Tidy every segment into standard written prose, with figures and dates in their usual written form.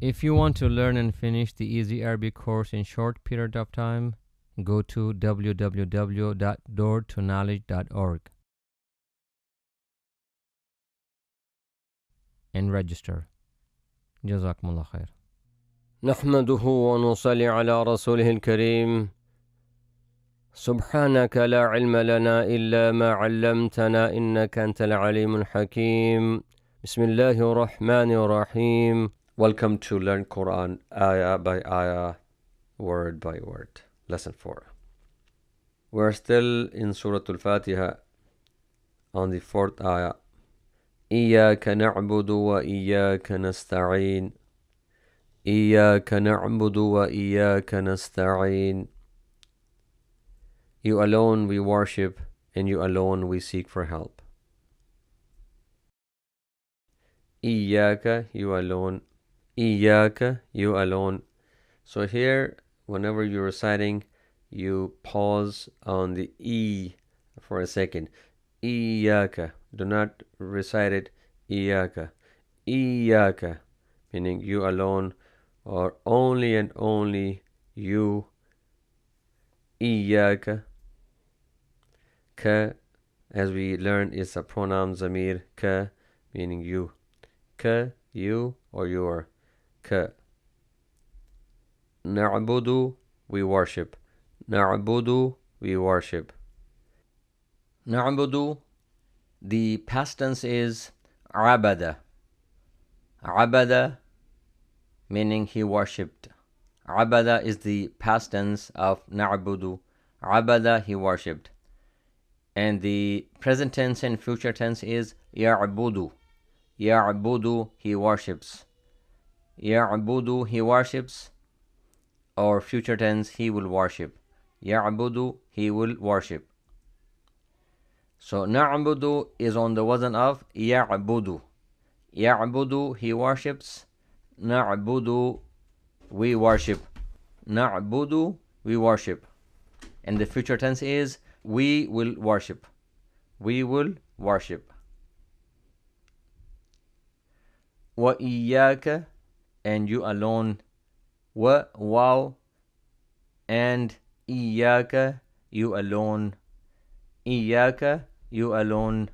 If you want to learn and finish the Easy Arabic course in short period of time, go to www.doortoknowledge.org and register. Jazakumullah khair. نحمده ونصلي على رسوله الكريم. سبحانك لا علم لنا إلا ما علمتنا إنك أنت العليم الحكيم. بسم الله الرحمن الرحيم. Welcome to Learn Quran Ayah by Ayah, word by word. Lesson 4. We're still in Suratul Fatiha on the 4th Ayah. إياك نعبد وإياك نستعين. إياك نعبد وإياك نستعين. You alone we worship, and you alone we seek for help. إياك, you alone. إياك, you alone. So here, whenever you're reciting, you pause on the E for a second. إياك. Do not recite it إياك. إياك, meaning you alone, or only and only you. إياك. Ka, as we learned, is a pronoun zamir. Ka, meaning you. Ka, you or your. Ka. Na'budu, we worship. Na'budu, we worship. Na'budu, the past tense is abada. Abada, meaning he worshipped. Abada is the past tense of na'budu. Abada, he worshipped. And the present tense and future tense is ya'budu. Ya'budu, he worships. Ya'budu, he worships. Or future tense, he will worship. Ya'budu, he will worship. So na'budu is on the wazn of ya'budu. Ya'budu, he worships. Na'budu, we worship. Na'budu, we worship. And the future tense is we will worship. We will worship. Wa iyyaka, and you alone. Wa, wow, and iyyaka, you alone. Iyyaka, you alone.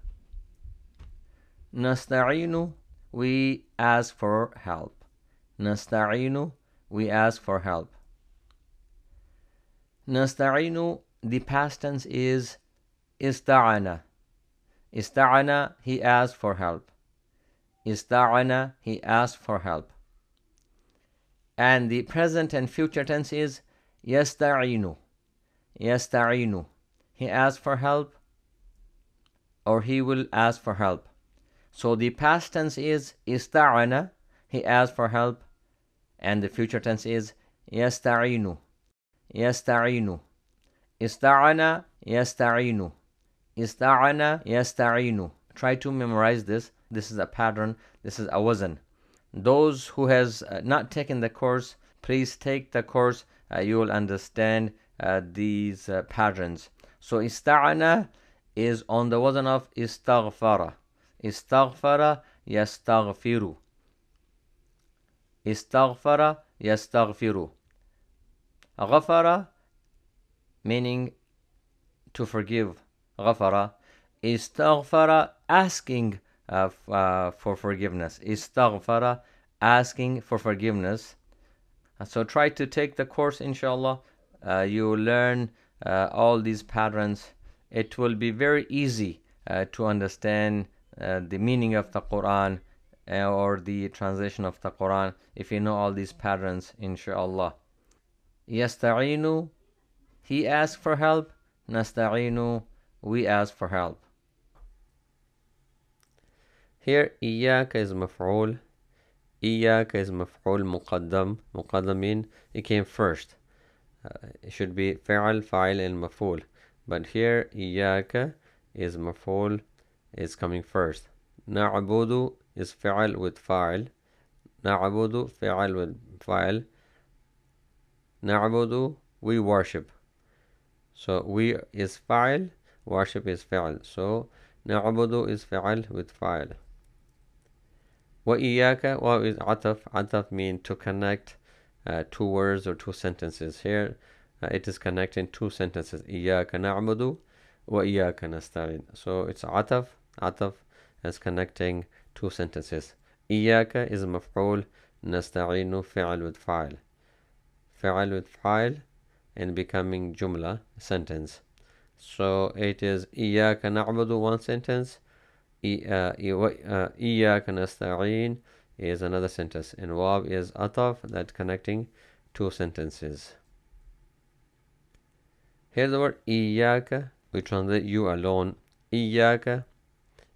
Nasta'inu, we ask for help. Nasta'inu, we ask for help. Nasta'inu, the past tense is ista'ana. Ista'ana, he asked for help. Ista'ana, he asked for help. And the present and future tense is yasta'inu. Yasta'inu, he asked for help, or he will ask for help. So the past tense is ista'ana, he asked for help, and the future tense is yasta'inu. Yasta'inu. Ista'ana, yasta'inu. Ista'ana, yasta'inu. Try to memorize this. This is a pattern. This is a wazn. Those who has not taken the course, please take the course. You will understand these patterns. So ista'ana is on the wazn of istaghfara. Istaghfara, yastaghfiru. Istaghfara, yastaghfiru. Ghafara, meaning to forgive. Ghafara. Istaghfara, asking for forgiveness. Istaghfara, asking for forgiveness. So try to take the course, inshallah. You will learn all these patterns. It will be very easy to understand the meaning of the Quran or the translation of the Quran if you know all these patterns, inshallah. Yasta'inu, he asked for help. Nasta'inu, we ask for help. Here, إياك is maf'ul. إياك is maf'ul muqaddam. Muqaddam mean it came first. It should be فعل, فاعل, and مفعول. But here, إياك is maf'ul, is coming first. نعبد is فعل with فاعل. نعبد فعل with فاعل. نعبد, we worship. So we is fa'il, worship is fa'il. So نعبد is fa'il with fa'il. وَإِيَّاكَ, waw is ataf. Ataf means to connect two words or two sentences. Here it is connecting two sentences. إِيَّاكَ نَعْبُدُ وَإِيَّاكَ نَسْتَعِينُ. So it's ataf. Ataf is connecting two sentences. إِيَّاكَ is مفعول. نَسْتَعِينُ فعل with فاعل. فعل with فاعل and becoming jumla, sentence. So it is إِيَّاكَ نَعْبُدُ, one sentence. إِيَّاكَ نَسْتَعِينُ is another sentence. And waw is ataf, that connecting two sentences. Here's the word إِيَّاكَ. We translate you alone. إِيَّاكَ.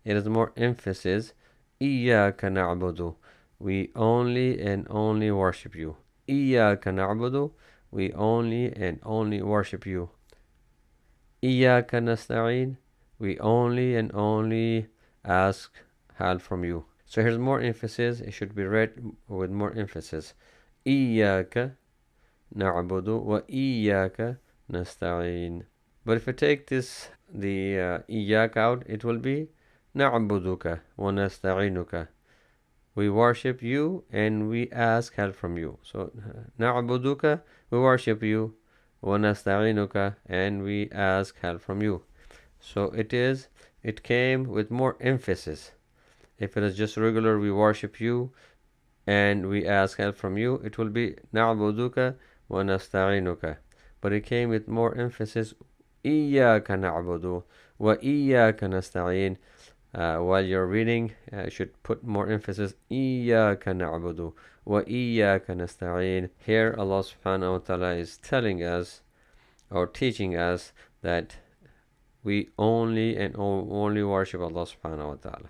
It is more emphasis. إِيَّاكَ نَعْبُدُ. We only and only worship you. إِيَّاكَ نَعْبُدُ. We only and only worship you. إِيَّاكَ نَسْتَعِينُ. We only and only ask help from you. So here's more emphasis. It should be read with more emphasis. إِيَّاكَ نَعْبُدُ وَإِيَّاكَ نَسْتَعِينُ. But if you take this, the إِيَّاكَ out, it will be نَعْبُدُكَ وَنَسْتَعِينُكَ. We worship you and we ask help from you. So نَعْبُدُكَ, we worship you. وَنَسْتَعِينُكَ, and we ask help from you. So it came with more emphasis. If it is just regular, we worship you and we ask help from you, it will be نَعْبُدُكَ وَنَسْتَعِينُكَ. But it came with more emphasis. إِيَّاكَ نَعْبُدُ وَإِيَّاكَ نَسْتَعِينُ. While you're reading, you should put more emphasis. إِيَّاكَ نَعْبُدُ وَإِيَّاكَ نَسْتَعِينُ. Here Allah subhanahu wa ta'ala is telling us or teaching us that we only and only worship Allah subhanahu wa ta'ala.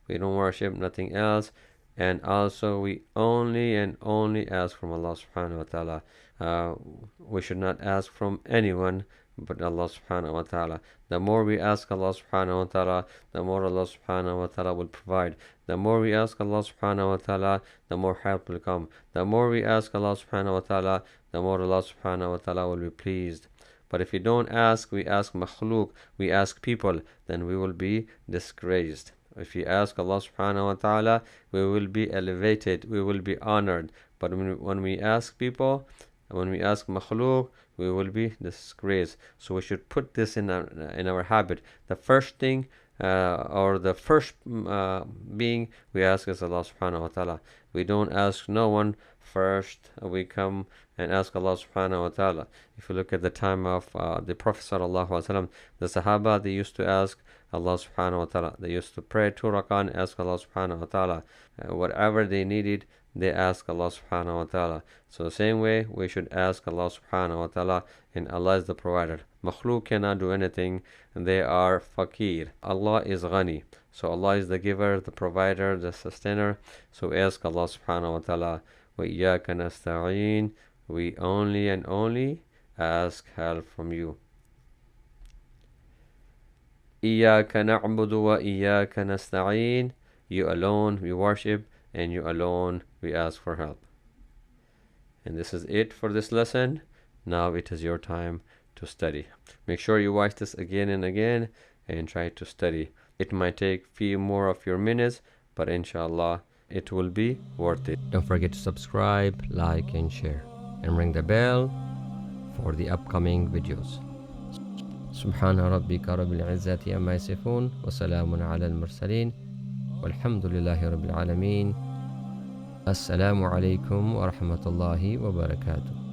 We don't worship nothing else. And also we only and only ask from Allah subhanahu wa ta'ala. We should not ask from anyone but Allah subhanahu wa ta'ala. The more we ask Allah subhanahu wa ta'ala, the more Allah subhanahu wa ta'ala will provide. The more we ask Allah subhanahu wa ta'ala, the more help will come. The more we ask Allah subhanahu wa ta'ala, the more Allah subhanahu wa ta'ala will be pleased. But if we don't ask, we ask makhluk, we ask people, then we will be disgraced. If we ask Allah subhanahu wa ta'ala, we will be elevated, we will be honored. But when we ask people, when we ask makhluk, we will be disgraced. So we should put this in our habit. The first thing or the first being we ask is Allah subhanahu wa ta'ala. We don't ask no one first. We come and ask Allah subhanahu wa ta'ala. If you look at the time of the Prophet sallallahu alaihi wasallam, the Sahaba, they used to ask Allah subhanahu wa ta'ala. They used to pray 2 rak'ah and ask Allah subhanahu wa ta'ala. Whatever they needed, they ask Allah subhanahu wa ta'ala. So the same way, we should ask Allah subhanahu wa ta'ala, and Allah is the provider. Makhluk cannot do anything, and they are fakir. Allah is ghani. So Allah is the giver, the provider, the sustainer. So ask Allah subhanahu wa ta'ala. وَإِيَّاكَ نَسْتَعِينُ. We only and only ask help from you. إِيَّاكَ نَعْبُدُ وَإِيَّاكَ نَسْتَعِينُ. You alone we worship, and you alone we ask for help. And this is it for this lesson. Now it is your time to study. Make sure you watch this again and again and try to study. It might take few more of your minutes, but inshallah it will be worth it. Don't forget to subscribe, like, and share, and ring the bell for the upcoming videos. سبحان ربك رب العزة عما يصفون وسلام على المرسلين والحمد لله رب العالمين. السلام عليكم ورحمة الله وبركاته.